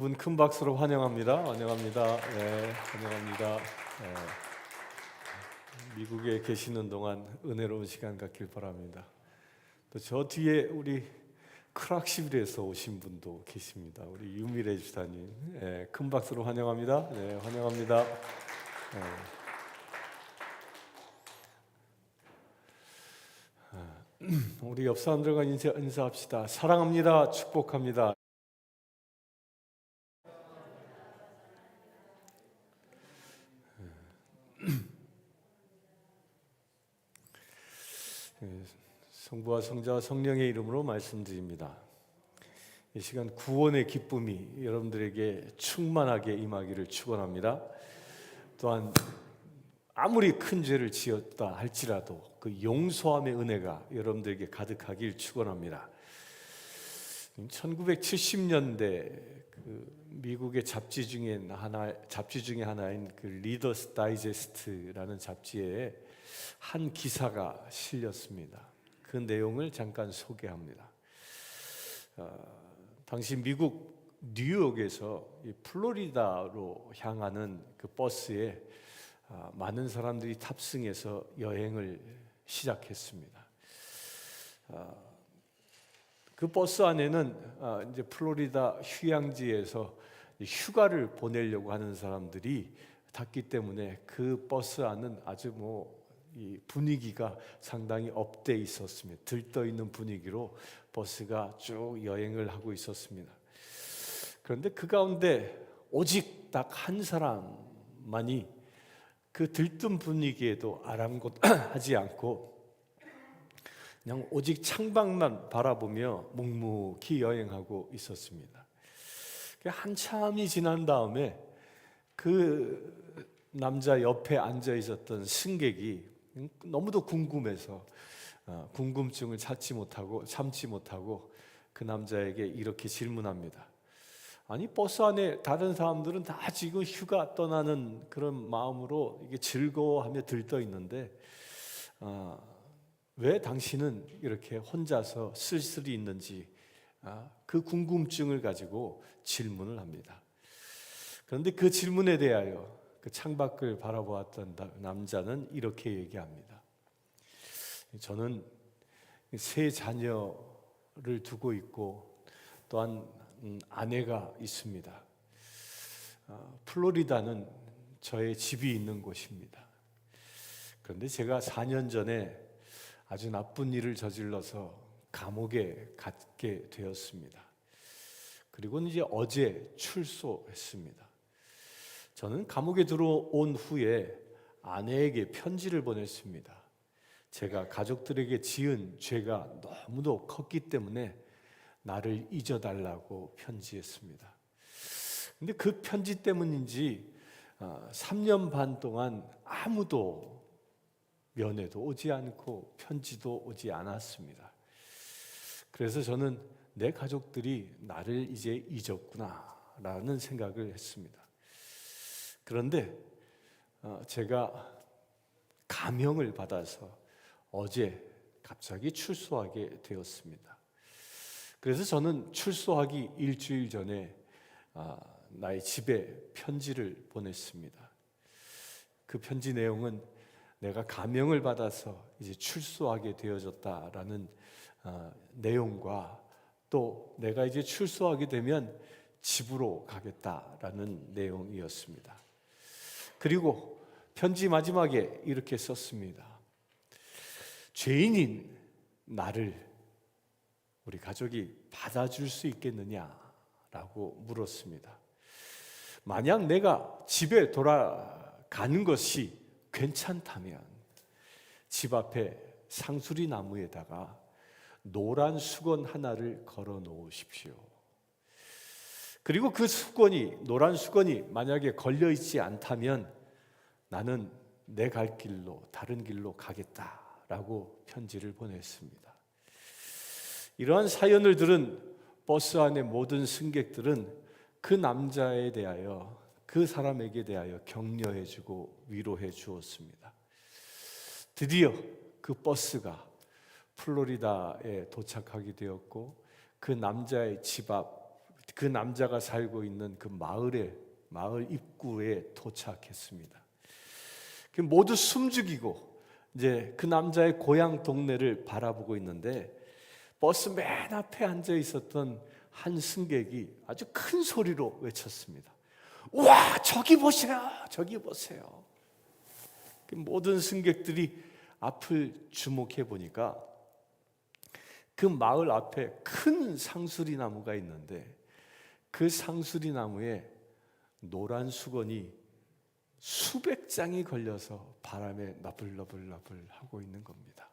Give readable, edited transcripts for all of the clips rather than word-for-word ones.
분 큰 박수로 환영합니다. 환영합니다. 네, 환영합니다. 네, 미국에 계시는 동안 은혜로운 시간 갖길 바랍니다. 또 저 뒤에 우리 크락시빌에서 오신 분도 계십니다. 우리 유미래 집사님, 네, 큰 박수로 환영합니다. 네, 환영합니다. 네. 우리 옆 사람들과 인사합시다. 사랑합니다. 축복합니다. 성부와 성자와 성령의 이름으로 말씀드립니다. 이 시간 구원의 기쁨이 여러분들에게 충만하게 임하기를 축원합니다. 또한 아무리 큰 죄를 지었다 할지라도 그 용서함의 은혜가 여러분들에게 가득하길 축원합니다. 1970년대 그 미국의 잡지 중에 하나인 그 리더스 다이제스트라는 잡지에 한 기사가 실렸습니다. 그 내용을 잠깐 소개합니다. 당시 미국 뉴욕에서 플로리다로 향하는 그 버스에 많은 사람들이 탑승해서 여행을 시작했습니다. 그 버스 안에는 이제 플로리다 휴양지에서 휴가를 보내려고 하는 사람들이 탔기 때문에 그 버스 안은 아주 이 분위기가 상당히 업돼 있었습니다. 들떠 있는 분위기로 버스가 쭉 여행을 하고 있었습니다. 그런데 그 가운데 오직 딱 한 사람만이 그 들뜬 분위기에도 아랑곳하지 않고 그냥 오직 창밖만 바라보며 묵묵히 여행하고 있었습니다. 한참이 지난 다음에 그 남자 옆에 앉아 있었던 승객이 너무도 궁금해서 궁금증을 참지 못하고 그 남자에게 이렇게 질문합니다. 아니, 버스 안에 다른 사람들은 다 지금 휴가 떠나는 그런 마음으로 이게 즐거워하며 들떠 있는데 왜 당신은 이렇게 혼자서 쓸쓸히 있는지 그 궁금증을 가지고 질문을 합니다. 그런데 그 질문에 대하여 그 창밖을 바라보았던 남자는 이렇게 얘기합니다. 저는 세 자녀를 두고 있고 또한 아내가 있습니다. 플로리다는 저의 집이 있는 곳입니다. 그런데 제가 4년 전에 아주 나쁜 일을 저질러서 감옥에 갔게 되었습니다. 그리고 이제 어제 출소했습니다. 저는 감옥에 들어온 후에 아내에게 편지를 보냈습니다. 제가 가족들에게 지은 죄가 너무도 컸기 때문에 나를 잊어달라고 편지했습니다. 근데 그 편지 때문인지 3년 반 동안 아무도 면회도 오지 않고 편지도 오지 않았습니다. 그래서 저는 내 가족들이 나를 이제 잊었구나라는 생각을 했습니다. 그런데 제가 감형을 받아서 어제 갑자기 출소하게 되었습니다. 그래서 저는 출소하기 일주일 전에 나의 집에 편지를 보냈습니다. 그 편지 내용은 내가 감형을 받아서 이제 출소하게 되어졌다라는 내용과 또 내가 이제 출소하게 되면 집으로 가겠다라는 내용이었습니다. 그리고 편지 마지막에 이렇게 썼습니다. 죄인인 나를 우리 가족이 받아줄 수 있겠느냐라고 물었습니다. 만약 내가 집에 돌아가는 것이 괜찮다면 집 앞에 상수리 나무에다가 노란 수건 하나를 걸어 놓으십시오. 그리고 그 노란 수건이 만약에 걸려 있지 않다면 나는 내 갈 길로 다른 길로 가겠다라고 편지를 보냈습니다. 이러한 사연을 들은 버스 안의 모든 승객들은 그 남자에 대하여 그 사람에게 대하여 격려해주고 위로해 주었습니다. 드디어 그 버스가 플로리다에 도착하게 되었고 그 남자의 집 앞 그 남자가 살고 있는 그 마을 입구에 도착했습니다. 모두 숨죽이고 이제 그 남자의 고향 동네를 바라보고 있는데, 버스 맨 앞에 앉아 있었던 한 승객이 아주 큰 소리로 외쳤습니다. 와, 저기 보세요, 저기 보세요. 모든 승객들이 앞을 주목해 보니까 그 마을 앞에 큰 상수리 나무가 있는데, 그 상수리 나무에 노란 수건이 수백 장이 걸려서 바람에 너불너불너불 하고 있는 겁니다.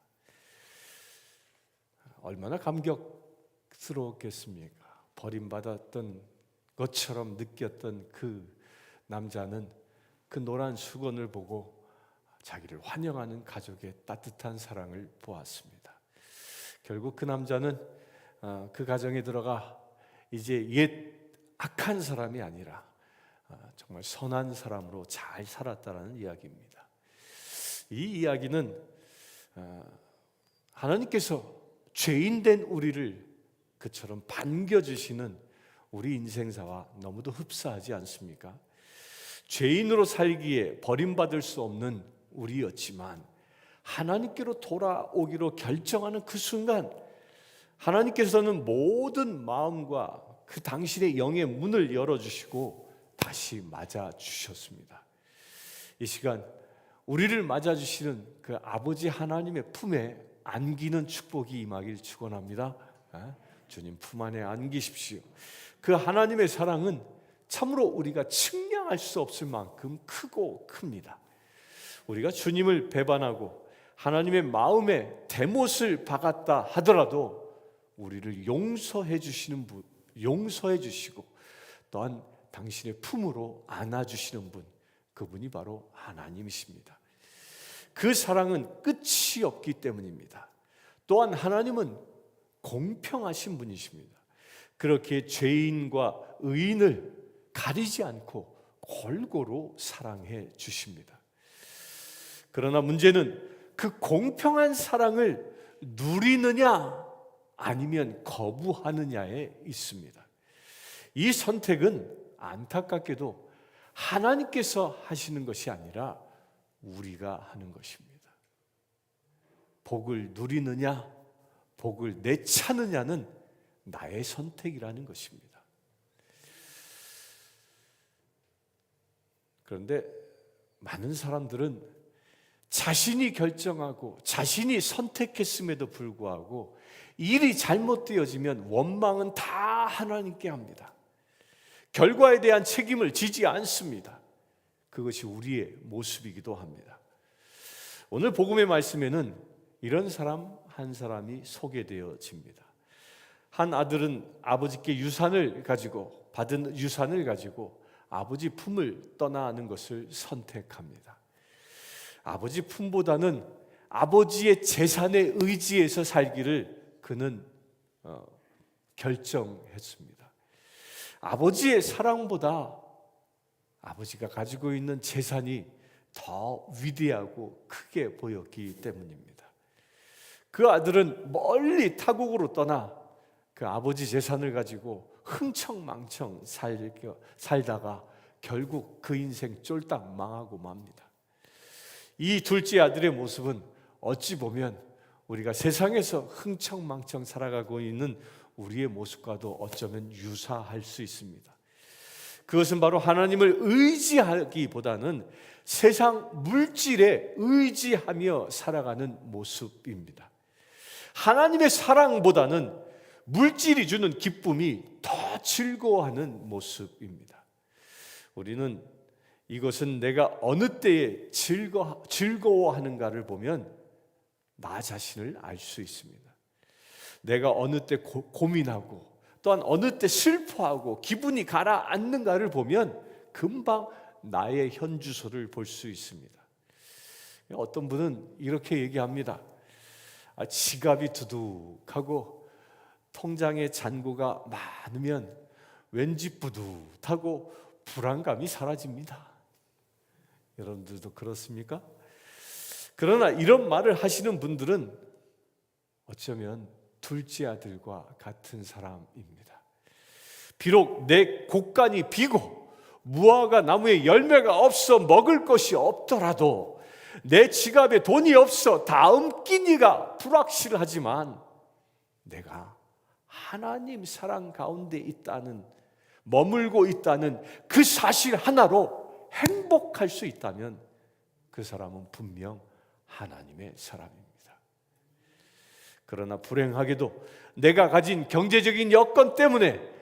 얼마나 감격스러웠겠습니까? 버림받았던 것처럼 느꼈던 그 남자는 그 노란 수건을 보고 자기를 환영하는 가족의 따뜻한 사랑을 보았습니다. 결국 그 남자는 그 가정에 들어가 이제 옛 악한 사람이 아니라 정말 선한 사람으로 잘 살았다라는 이야기입니다. 이 이야기는 하나님께서 죄인된 우리를 그처럼 반겨주시는 우리 인생사와 너무도 흡사하지 않습니까? 죄인으로 살기에 버림받을 수 없는 우리였지만 하나님께로 돌아오기로 결정하는 그 순간, 하나님께서는 모든 마음과 그 당신의 영의 문을 열어주시고 다시 맞아주셨습니다. 이 시간 우리를 맞아주시는 그 아버지 하나님의 품에 안기는 축복이 임하길 축원합니다. 주님 품 안에 안기십시오. 그 하나님의 사랑은 참으로 우리가 측량할 수 없을 만큼 크고 큽니다. 우리가 주님을 배반하고 하나님의 마음에 대못을 박았다 하더라도 우리를 용서해 주시는 분, 용서해 주시고 또한 당신의 품으로 안아주시는 분, 그분이 바로 하나님이십니다. 그 사랑은 끝이 없기 때문입니다. 또한 하나님은 공평하신 분이십니다. 그렇게 죄인과 의인을 가리지 않고 골고루 사랑해 주십니다. 그러나 문제는 그 공평한 사랑을 누리느냐 아니면 거부하느냐에 있습니다. 이 선택은 안타깝게도 하나님께서 하시는 것이 아니라 우리가 하는 것입니다. 복을 누리느냐, 복을 내차느냐는 나의 선택이라는 것입니다. 그런데 많은 사람들은 자신이 결정하고 자신이 선택했음에도 불구하고 일이 잘못되어지면 원망은 다 하나님께 합니다. 결과에 대한 책임을 지지 않습니다. 그것이 우리의 모습이기도 합니다. 오늘 복음의 말씀에는 이런 사람 한 사람이 소개되어집니다. 한 아들은 아버지께 받은 유산을 가지고 아버지 품을 떠나는 것을 선택합니다. 아버지 품보다는 아버지의 재산에 의지해서 살기를 그는 결정했습니다. 아버지의 사랑보다 아버지가 가지고 있는 재산이 더 위대하고 크게 보였기 때문입니다. 그 아들은 멀리 타국으로 떠나 그 아버지 재산을 가지고 흥청망청 살다가 결국 그 인생 쫄딱 망하고 맙니다. 이 둘째 아들의 모습은 어찌 보면 우리가 세상에서 흥청망청 살아가고 있는 우리의 모습과도 어쩌면 유사할 수 있습니다. 그것은 바로 하나님을 의지하기보다는 세상 물질에 의지하며 살아가는 모습입니다. 하나님의 사랑보다는 물질이 주는 기쁨이 더 즐거워하는 모습입니다. 우리는 이것은 내가 어느 때에 즐거워하는가를 보면 나 자신을 알 수 있습니다. 내가 어느 때 고민하고 또한 어느 때 슬퍼하고 기분이 가라앉는가를 보면 금방 나의 현주소를 볼 수 있습니다. 어떤 분은 이렇게 얘기합니다. 지갑이 두둑하고 통장에 잔고가 많으면 왠지 뿌듯하고 불안감이 사라집니다. 여러분들도 그렇습니까? 그러나 이런 말을 하시는 분들은 어쩌면 둘째 아들과 같은 사람입니다. 비록 내 곡간이 비고 무화과 나무에 열매가 없어 먹을 것이 없더라도, 내 지갑에 돈이 없어 다음 끼니가 불확실하지만, 내가 하나님 사랑 가운데 있다는, 머물고 있다는 그 사실 하나로 행복할 수 있다면 그 사람은 분명 하나님의 사람입니다. 그러나 불행하게도 내가 가진 경제적인 여건 때문에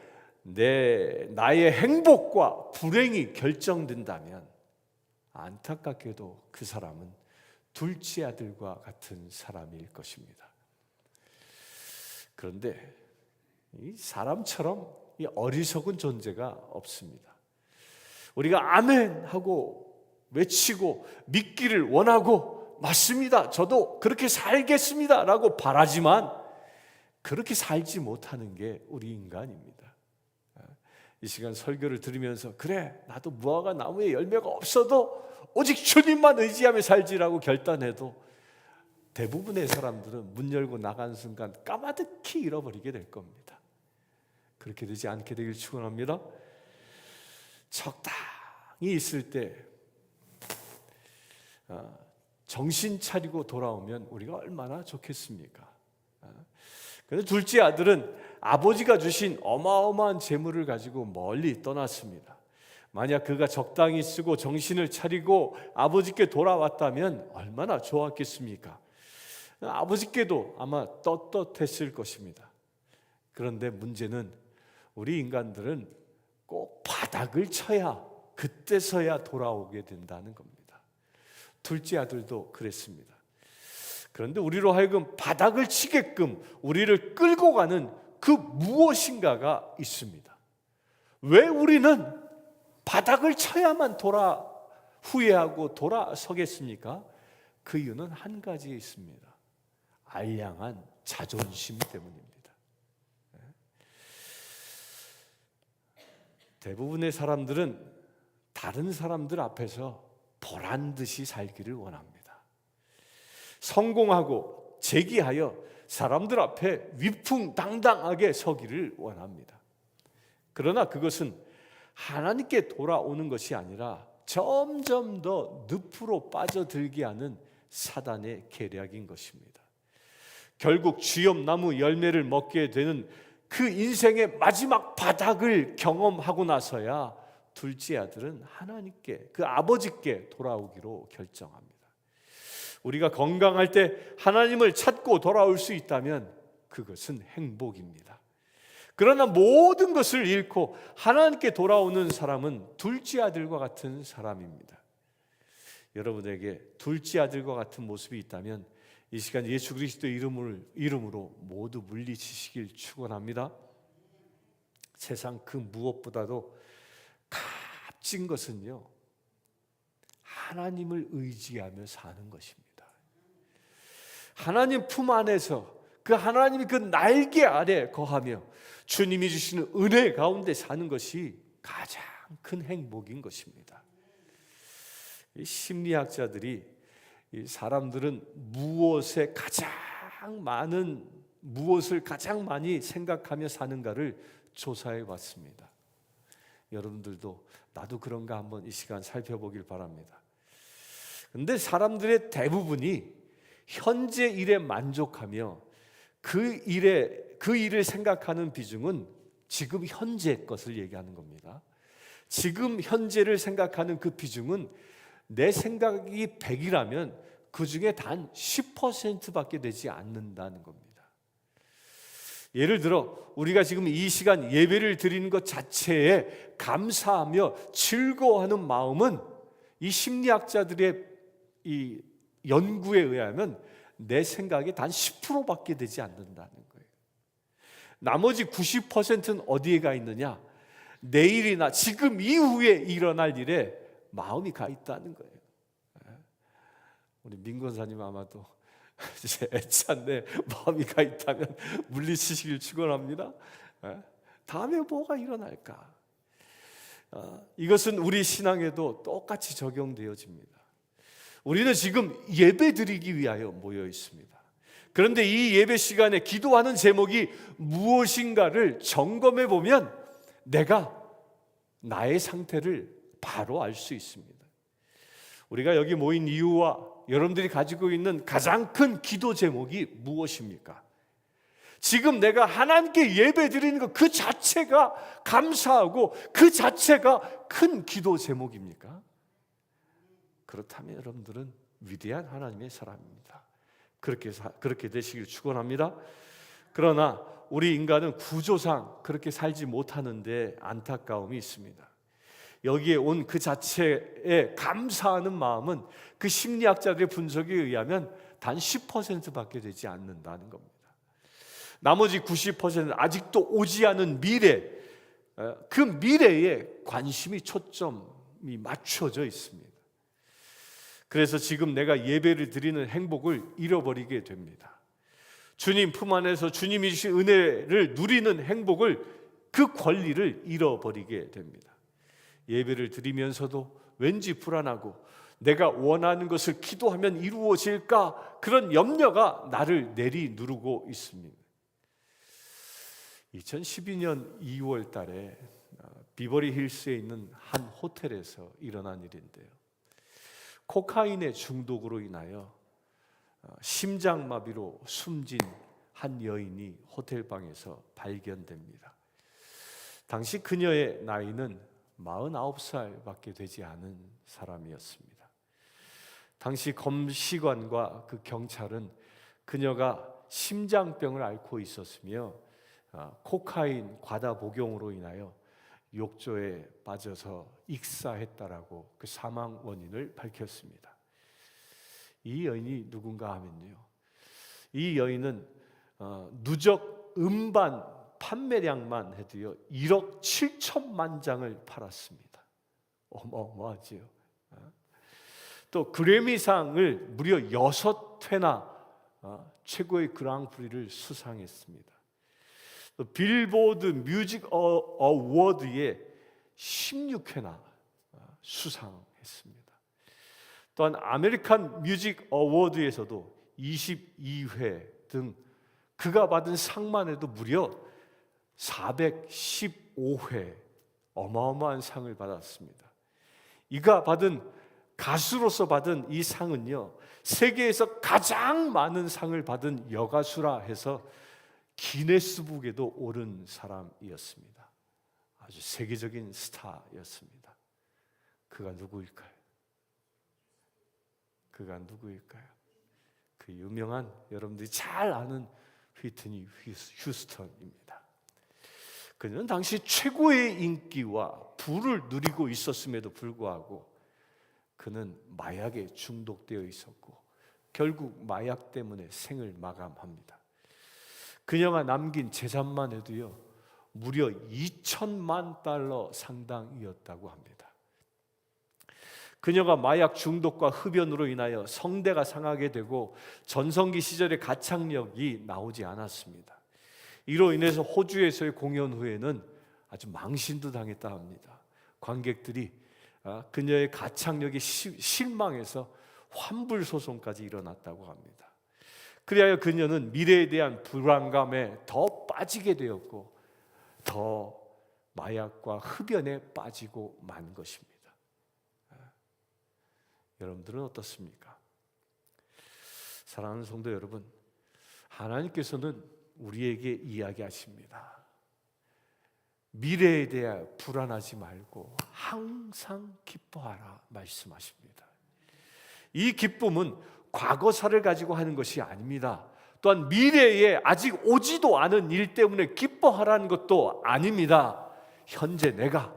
나의 행복과 불행이 결정된다면, 안타깝게도 그 사람은 둘째 아들과 같은 사람일 것입니다. 그런데 이 사람처럼 이 어리석은 존재가 없습니다. 우리가 아멘 하고 외치고 믿기를 원하고, 맞습니다, 저도 그렇게 살겠습니다 라고 바라지만 그렇게 살지 못하는 게 우리 인간입니다. 이 시간 설교를 들으면서, 그래, 나도 무화과 나무에 열매가 없어도 오직 주님만 의지하며 살지라고 결단해도 대부분의 사람들은 문 열고 나간 순간 까마득히 잃어버리게 될 겁니다. 그렇게 되지 않게 되길 축원합니다. 적당히 있을 때 정신 차리고 돌아오면 우리가 얼마나 좋겠습니까? 그런데 둘째 아들은 아버지가 주신 어마어마한 재물을 가지고 멀리 떠났습니다. 만약 그가 적당히 쓰고 정신을 차리고 아버지께 돌아왔다면 얼마나 좋았겠습니까? 아버지께도 아마 떳떳했을 것입니다. 그런데 문제는 우리 인간들은 꼭 바닥을 쳐야, 그때서야 돌아오게 된다는 겁니다. 둘째 아들도 그랬습니다. 그런데 우리로 하여금 바닥을 치게끔 우리를 끌고 가는 그 무엇인가가 있습니다. 왜 우리는 바닥을 쳐야만 후회하고 돌아서겠습니까? 그 이유는 한 가지에 있습니다. 알량한 자존심 때문입니다. 대부분의 사람들은 다른 사람들 앞에서 보란 듯이 살기를 원합니다. 성공하고 재기하여 사람들 앞에 위풍당당하게 서기를 원합니다. 그러나 그것은 하나님께 돌아오는 것이 아니라 점점 더 늪으로 빠져들게 하는 사단의 계략인 것입니다. 결국 쥐엄나무 열매를 먹게 되는 그 인생의 마지막 바닥을 경험하고 나서야 둘째 아들은 하나님께, 그 아버지께 돌아오기로 결정합니다. 우리가 건강할 때 하나님을 찾고 돌아올 수 있다면 그것은 행복입니다. 그러나 모든 것을 잃고 하나님께 돌아오는 사람은 둘째 아들과 같은 사람입니다. 여러분에게 둘째 아들과 같은 모습이 있다면 이 시간 예수 그리스도의 이름으로 모두 물리치시길 축원합니다. 세상 그 무엇보다도 값진 것은요, 하나님을 의지하며 사는 것입니다. 하나님 품 안에서 그 하나님이 그 날개 아래 거하며 주님이 주시는 은혜 가운데 사는 것이 가장 큰 행복인 것입니다. 이 심리학자들이 사람들은 무엇을 가장 많이 생각하며 사는가를 조사해 봤습니다. 여러분들도 나도 그런가 한번 이 시간 살펴보길 바랍니다. 그런데 사람들의 대부분이 현재 일에 만족하며 그 일을 생각하는 비중은 지금 현재 것을 얘기하는 겁니다. 지금 현재를 생각하는 그 비중은 내 생각이 100이라면 그 중에 단 10%밖에 되지 않는다는 겁니다. 예를 들어 우리가 지금 이 시간 예배를 드리는 것 자체에 감사하며 즐거워하는 마음은 이 심리학자들의 이 연구에 의하면 내 생각이 단 10%밖에 되지 않는다는 거예요. 나머지 90%는 어디에 가 있느냐? 내일이나 지금 이후에 일어날 일에 마음이 가 있다는 거예요. 우리 민 권사님 아마도 이제 애찬데 마음이 가 있다면 물리치시길 축원합니다. 다음에 뭐가 일어날까? 이것은 우리 신앙에도 똑같이 적용되어집니다. 우리는 지금 예배 드리기 위하여 모여 있습니다. 그런데 이 예배 시간에 기도하는 제목이 무엇인가를 점검해 보면 내가 나의 상태를 바로 알 수 있습니다. 우리가 여기 모인 이유와 여러분들이 가지고 있는 가장 큰 기도 제목이 무엇입니까? 지금 내가 하나님께 예배 드리는 것 그 자체가 감사하고 그 자체가 큰 기도 제목입니까? 그렇다면 여러분들은 위대한 하나님의 사람입니다. 그렇게 되시길 축원합니다. 그러나 우리 인간은 구조상 그렇게 살지 못하는데 안타까움이 있습니다. 여기에 온 그 자체에 감사하는 마음은 그 심리학자들의 분석에 의하면 단 10%밖에 되지 않는다는 겁니다. 나머지 90%는 아직도 오지 않은 미래, 그 미래에 관심이 초점이 맞춰져 있습니다. 그래서 지금 내가 예배를 드리는 행복을 잃어버리게 됩니다. 주님 품 안에서 주님이 주신 은혜를 누리는 행복을, 그 권리를 잃어버리게 됩니다. 예배를 드리면서도 왠지 불안하고 내가 원하는 것을 기도하면 이루어질까, 그런 염려가 나를 내리누르고 있습니다. 2012년 2월 달에 비버리 힐스에 있는 한 호텔에서 일어난 일인데요. 코카인의 중독으로 인하여 심장마비로 숨진 한 여인이 호텔방에서 발견됩니다. 당시 그녀의 나이는 49살밖에 되지 않은 사람이었습니다. 당시 검시관과 그 경찰은 그녀가 심장병을 앓고 있었으며 코카인 과다 복용으로 인하여 욕조에 빠져서 익사했다라고 그 사망 원인을 밝혔습니다. 이 여인이 누군가 하면요, 이 여인은 누적 음반 판매량만 해도요 1억 7천만 장을 팔았습니다. 어마어마하지요. 또 그래미상을 무려 6회나 최고의 그랑프리를 수상했습니다. 또 빌보드 뮤직 어워드에 16회나 수상했습니다. 또한 아메리칸 뮤직 어워드에서도 22회 등 그가 받은 상만 해도 무려 415회 어마어마한 상을 받았습니다. 이가 받은, 가수로서 받은 이 상은요, 세계에서 가장 많은 상을 받은 여가수라 해서 기네스북에도 오른 사람이었습니다. 아주 세계적인 스타였습니다. 그가 누구일까요? 그가 누구일까요? 그 유명한, 여러분들이 잘 아는 휘트니 휴스턴입니다. 그는 당시 최고의 인기와 부를 누리고 있었음에도 불구하고 그는 마약에 중독되어 있었고 결국 마약 때문에 생을 마감합니다. 그녀가 남긴 재산만 해도요 무려 2천만 달러 상당이었다고 합니다. 그녀가 마약 중독과 흡연으로 인하여 성대가 상하게 되고 전성기 시절의 가창력이 나오지 않았습니다. 이로 인해서 호주에서의 공연 후에는 아주 망신도 당했다 합니다. 관객들이 그녀의 가창력에 실망해서 환불 소송까지 일어났다고 합니다. 그리하여 그녀는 미래에 대한 불안감에 더 빠지게 되었고 더 마약과 흡연에 빠지고 만 것입니다. 여러분들은 어떻습니까? 사랑하는 성도 여러분, 하나님께서는 우리에게 이야기하십니다. 미래에 대해 불안하지 말고 항상 기뻐하라 말씀하십니다. 이 기쁨은 과거사를 가지고 하는 것이 아닙니다. 또한 미래에 아직 오지도 않은 일 때문에 기뻐하라는 것도 아닙니다. 현재 내가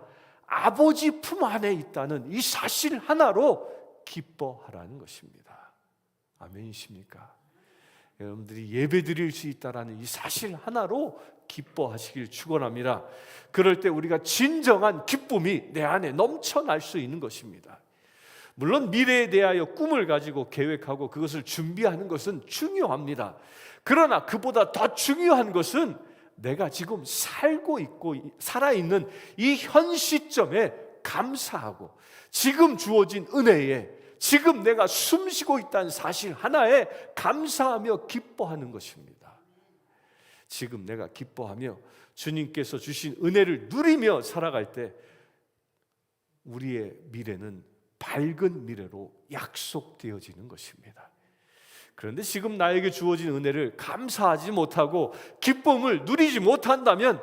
아버지 품 안에 있다는 이 사실 하나로 기뻐하라는 것입니다. 아멘이십니까? 여러분들이 예배 드릴 수 있다는 이 사실 하나로 기뻐하시길 축원합니다. 그럴 때 우리가 진정한 기쁨이 내 안에 넘쳐날 수 있는 것입니다. 물론 미래에 대하여 꿈을 가지고 계획하고 그것을 준비하는 것은 중요합니다. 그러나 그보다 더 중요한 것은 내가 지금 살고 있고 살아있는 이 현 시점에 감사하고 지금 주어진 은혜에 지금 내가 숨쉬고 있다는 사실 하나에 감사하며 기뻐하는 것입니다. 지금 내가 기뻐하며 주님께서 주신 은혜를 누리며 살아갈 때 우리의 미래는 밝은 미래로 약속되어지는 것입니다. 그런데 지금 나에게 주어진 은혜를 감사하지 못하고 기쁨을 누리지 못한다면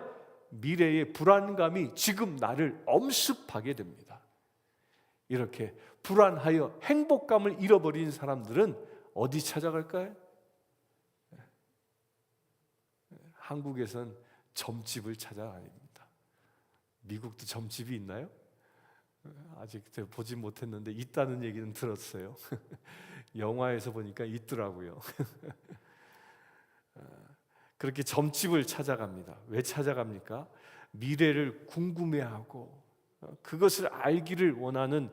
미래의 불안감이 지금 나를 엄습하게 됩니다. 이렇게 불안하여 행복감을 잃어버린 사람들은 어디 찾아갈까요? 한국에선 점집을 찾아다닙니다. 미국도 점집이 있나요? 아직 보지 못했는데 있다는 얘기는 들었어요. 영화에서 보니까 있더라고요. 그렇게 점집을 찾아갑니다. 왜 찾아갑니까? 미래를 궁금해하고 그것을 알기를 원하는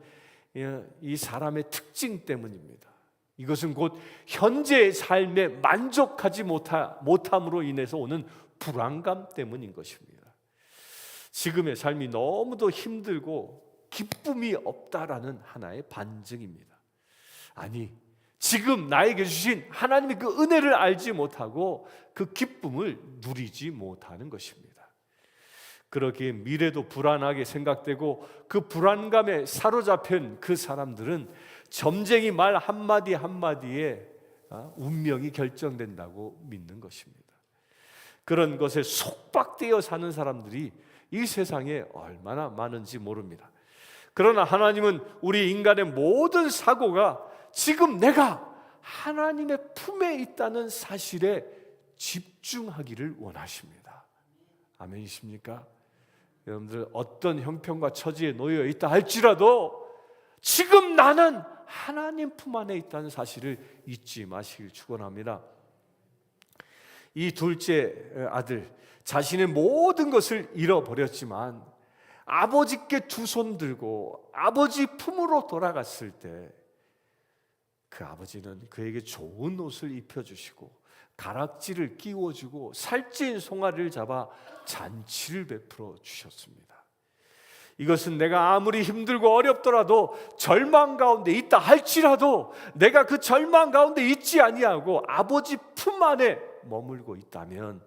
이 사람의 특징 때문입니다. 이것은 곧 현재의 삶에 만족하지 못함으로 인해서 오는 불안감 때문인 것입니다. 지금의 삶이 너무도 힘들고 기쁨이 없다라는 하나의 반증입니다. 아니, 지금 나에게 주신 하나님의 그 은혜를 알지 못하고 그 기쁨을 누리지 못하는 것입니다. 그렇게 미래도 불안하게 생각되고 그 불안감에 사로잡힌 그 사람들은 점쟁이 말 한마디 한마디에 운명이 결정된다고 믿는 것입니다. 그런 것에 속박되어 사는 사람들이 이 세상에 얼마나 많은지 모릅니다. 그러나 하나님은 우리 인간의 모든 사고가 지금 내가 하나님의 품에 있다는 사실에 집중하기를 원하십니다. 아멘이십니까? 여러분들 어떤 형편과 처지에 놓여 있다 할지라도 지금 나는 하나님 품 안에 있다는 사실을 잊지 마시길 축원합니다. 이 둘째 아들 자신의 모든 것을 잃어버렸지만 아버지께 두 손 들고 아버지 품으로 돌아갔을 때 그 아버지는 그에게 좋은 옷을 입혀주시고 가락지를 끼워주고 살찐 송아리를 잡아 잔치를 베풀어 주셨습니다. 이것은 내가 아무리 힘들고 어렵더라도 절망 가운데 있다 할지라도 내가 그 절망 가운데 있지 아니하고 아버지 품 안에 머물고 있다면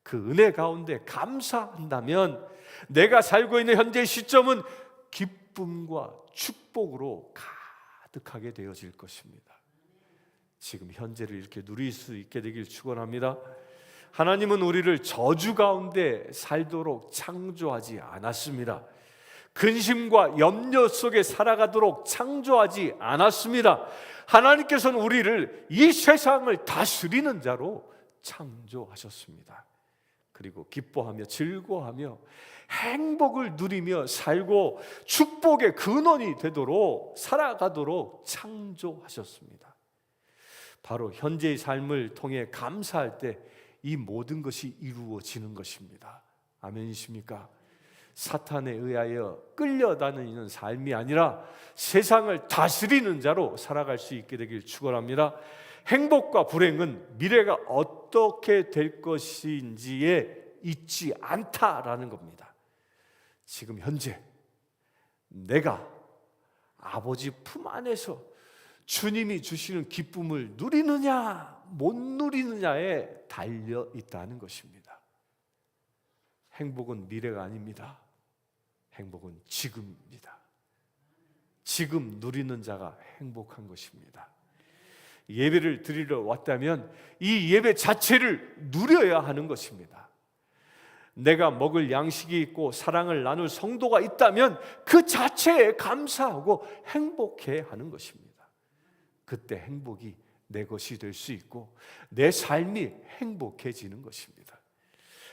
그 은혜 가운데 감사한다면 내가 살고 있는 현재 시점은 기쁨과 축복으로 가득하게 되어질 것입니다. 지금 현재를 이렇게 누릴 수 있게 되길 축원합니다. 하나님은 우리를 저주 가운데 살도록 창조하지 않았습니다. 근심과 염려 속에 살아가도록 창조하지 않았습니다. 하나님께서는 우리를 이 세상을 다스리는 자로 창조하셨습니다. 그리고 기뻐하며 즐거워하며 행복을 누리며 살고 축복의 근원이 되도록 살아가도록 창조하셨습니다. 바로 현재의 삶을 통해 감사할 때 이 모든 것이 이루어지는 것입니다. 아멘이십니까? 사탄에 의하여 끌려다니는 삶이 아니라 세상을 다스리는 자로 살아갈 수 있게 되길 축원합니다. 행복과 불행은 미래가 어떻게 될 것인지에 있지 않다라는 겁니다. 지금 현재 내가 아버지 품 안에서 주님이 주시는 기쁨을 누리느냐 못 누리느냐에 달려 있다는 것입니다. 행복은 미래가 아닙니다. 행복은 지금입니다. 지금 누리는 자가 행복한 것입니다. 예배를 드리러 왔다면 이 예배 자체를 누려야 하는 것입니다. 내가 먹을 양식이 있고 사랑을 나눌 성도가 있다면 그 자체에 감사하고 행복해 하는 것입니다. 그때 행복이 내 것이 될 수 있고 내 삶이 행복해지는 것입니다.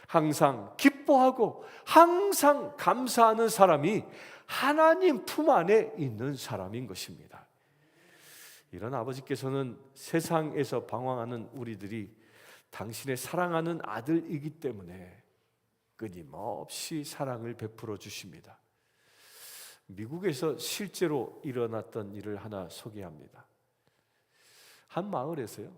항상 기뻐하고 항상 감사하는 사람이 하나님 품 안에 있는 사람인 것입니다. 이런 아버지께서는 세상에서 방황하는 우리들이 당신의 사랑하는 아들이기 때문에 끊임없이 사랑을 베풀어 주십니다. 미국에서 실제로 일어났던 일을 하나 소개합니다. 한 마을에서요,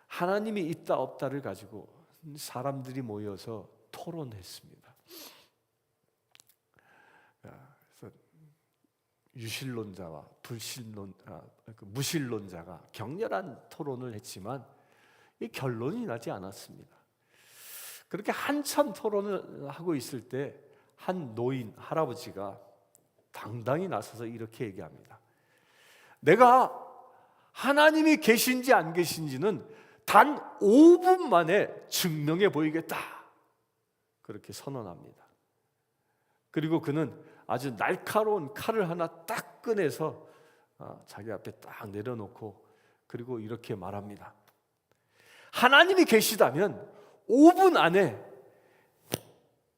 하나님이 있다 없다를 가지고 사람들이 모여서 토론했습니다. 그래서 유실론자와 무실론자가 격렬한 토론을 했지만 이 결론이 나지 않았습니다. 그렇게 한참 토론을 하고 있을 때 한 노인 할아버지가 당당히 나서서 이렇게 얘기합니다. 내가 하나님이 계신지 안 계신지는 단 5분 만에 증명해 보이겠다. 그렇게 선언합니다. 그리고 그는 아주 날카로운 칼을 하나 딱 꺼내서 자기 앞에 딱 내려놓고 그리고 이렇게 말합니다. 하나님이 계시다면 5분 안에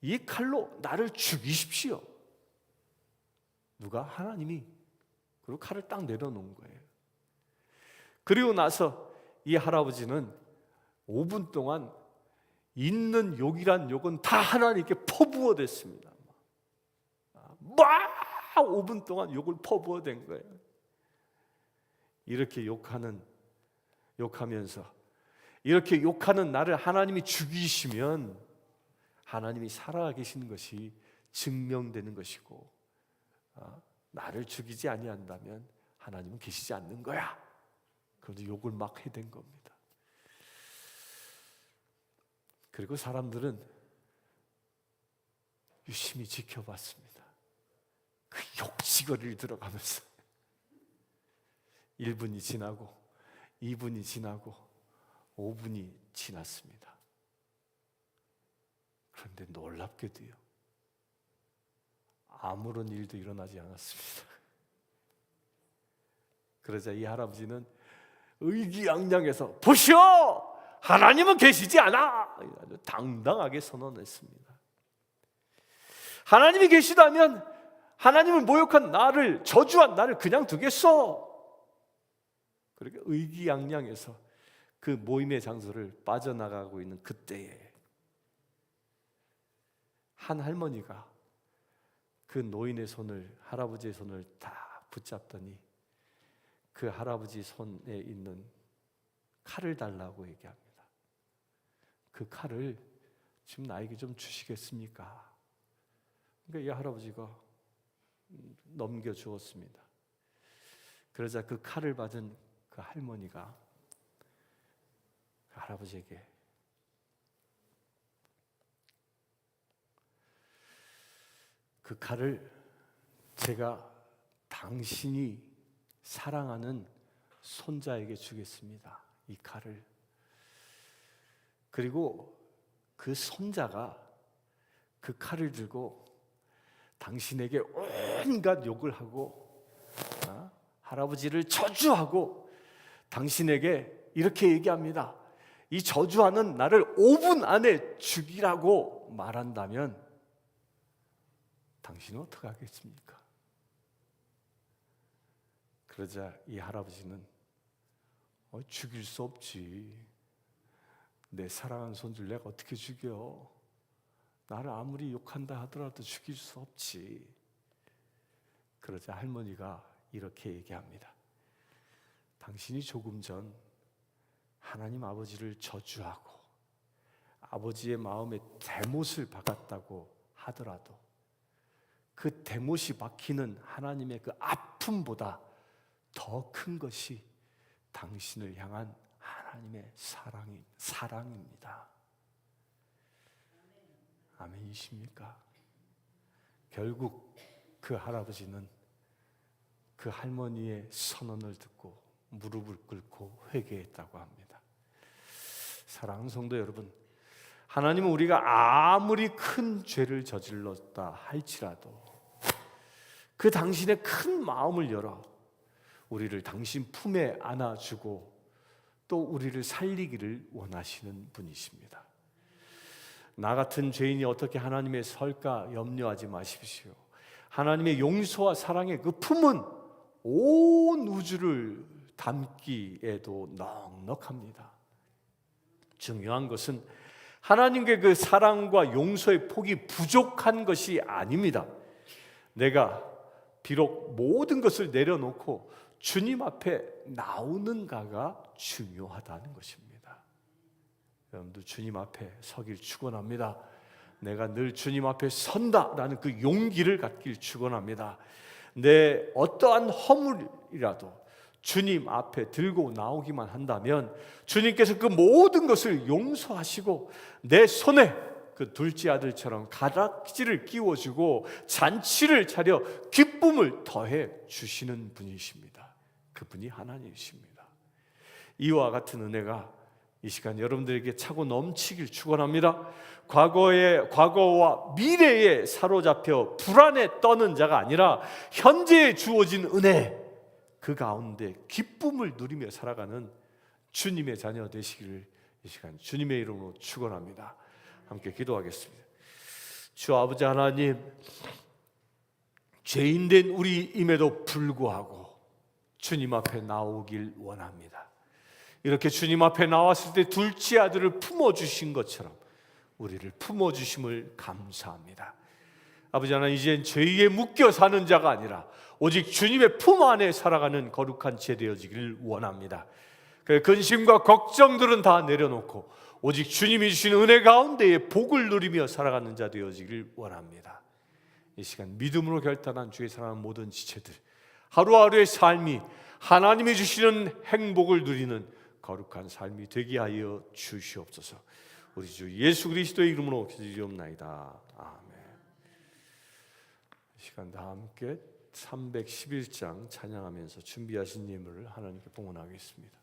이 칼로 나를 죽이십시오. 누가? 하나님이. 그리고 칼을 딱 내려놓은 거예요. 그리고 나서 이 할아버지는 5분 동안 있는 욕이란 욕은 다 하나님께 퍼부어댔습니다. 막 5분 동안 욕을 퍼부어댄 거예요. 이렇게 욕하면서 이렇게 욕하는 나를 하나님이 죽이시면 하나님이 살아계시는 것이 증명되는 것이고, 나를 죽이지 아니한다면 하나님은 계시지 않는 거야. 그런데 욕을 막 해댄 겁니다. 그리고 사람들은 유심히 지켜봤습니다. 그 욕지거리를 들어가면서 1분이 지나고 2분이 지나고 5분이 지났습니다. 그런데 놀랍게도요, 아무런 일도 일어나지 않았습니다. 그러자 이 할아버지는 의기양양해서 보시오! 하나님은 계시지 않아! 아주 당당하게 선언했습니다. 하나님이 계시다면 하나님을 모욕한 나를, 저주한 나를 그냥 두겠어. 그렇게 의기양양해서 그 모임의 장소를 빠져나가고 있는 그때에 한 할머니가 그 노인의 손을, 할아버지의 손을 다 붙잡더니 그 할아버지 손에 있는 칼을 달라고 얘기합니다. 그 칼을 지금 나에게 좀 주시겠습니까? 그러니까 이 할아버지가 넘겨주었습니다. 그러자 그 칼을 받은 그 할머니가 그 할아버지에게 그 칼을 제가 당신이 사랑하는 손자에게 주겠습니다. 이 칼을. 그리고 그 손자가 그 칼을 들고 당신에게 온갖 욕을 하고 할아버지를 저주하고 당신에게 이렇게 얘기합니다. 이 저주하는 나를 5분 안에 죽이라고 말한다면 당신은 어떻게 하겠습니까? 그러자 이 할아버지는 죽일 수 없지. 내 사랑하는 손주를 내가 어떻게 죽여? 나를 아무리 욕한다 하더라도 죽일 수 없지. 그러자 할머니가 이렇게 얘기합니다. 당신이 조금 전 하나님 아버지를 저주하고 아버지의 마음에 대못을 박았다고 하더라도 그 대못이 박히는 하나님의 그 아픔보다 더 큰 것이 당신을 향한 하나님의 사랑입니다. 아멘이십니까? 결국 그 할아버지는 그 할머니의 선언을 듣고 무릎을 꿇고 회개했다고 합니다. 사랑하는 성도 여러분, 하나님은 우리가 아무리 큰 죄를 저질렀다 할지라도 그 당신의 큰 마음을 열어 우리를 당신 품에 안아주고 또 우리를 살리기를 원하시는 분이십니다. 나 같은 죄인이 어떻게 하나님의 설까 염려하지 마십시오. 하나님의 용서와 사랑의 그 품은 온 우주를 담기에도 넉넉합니다. 중요한 것은 하나님께 그 사랑과 용서의 폭이 부족한 것이 아닙니다. 내가 비록 모든 것을 내려놓고 주님 앞에 나오는가가 중요하다는 것입니다. 여러분도 주님 앞에 서길 축원합니다. 내가 늘 주님 앞에 선다라는 그 용기를 갖길 축원합니다. 내 어떠한 허물이라도 주님 앞에 들고 나오기만 한다면 주님께서 그 모든 것을 용서하시고 내 손에 그 둘째 아들처럼 가락지를 끼워주고 잔치를 차려 기쁨을 더해 주시는 분이십니다. 그분이 하나님이십니다. 이와 같은 은혜가 이 시간 여러분들에게 차고 넘치길 축원합니다. 과거와 미래에 사로잡혀 불안에 떠는 자가 아니라 현재에 주어진 은혜, 그 가운데 기쁨을 누리며 살아가는 주님의 자녀 되시기를 이 시간 주님의 이름으로 축원합니다. 함께 기도하겠습니다. 주 아버지 하나님, 죄인된 우리임에도 불구하고 주님 앞에 나오길 원합니다. 이렇게 주님 앞에 나왔을 때 둘째 아들을 품어주신 것처럼 우리를 품어주심을 감사합니다. 아버지 하나님, 이젠 죄에 묶여 사는 자가 아니라 오직 주님의 품 안에 살아가는 거룩한 죄 되어지기를 원합니다. 근심과 걱정들은 다 내려놓고 오직 주님이 주신 은혜 가운데에 복을 누리며 살아가는 자 되어지기를 원합니다. 이 시간 믿음으로 결단한 주의 사랑하는 모든 지체들, 하루하루의 삶이 하나님이 주시는 행복을 누리는 거룩한 삶이 되게 하여 주시옵소서. 우리 주 예수 그리스도의 이름으로 기도드리옵나이다. 아멘. 이 시간 다 함께 311장 찬양하면서 준비하신 예물을 하나님께 봉헌하겠습니다.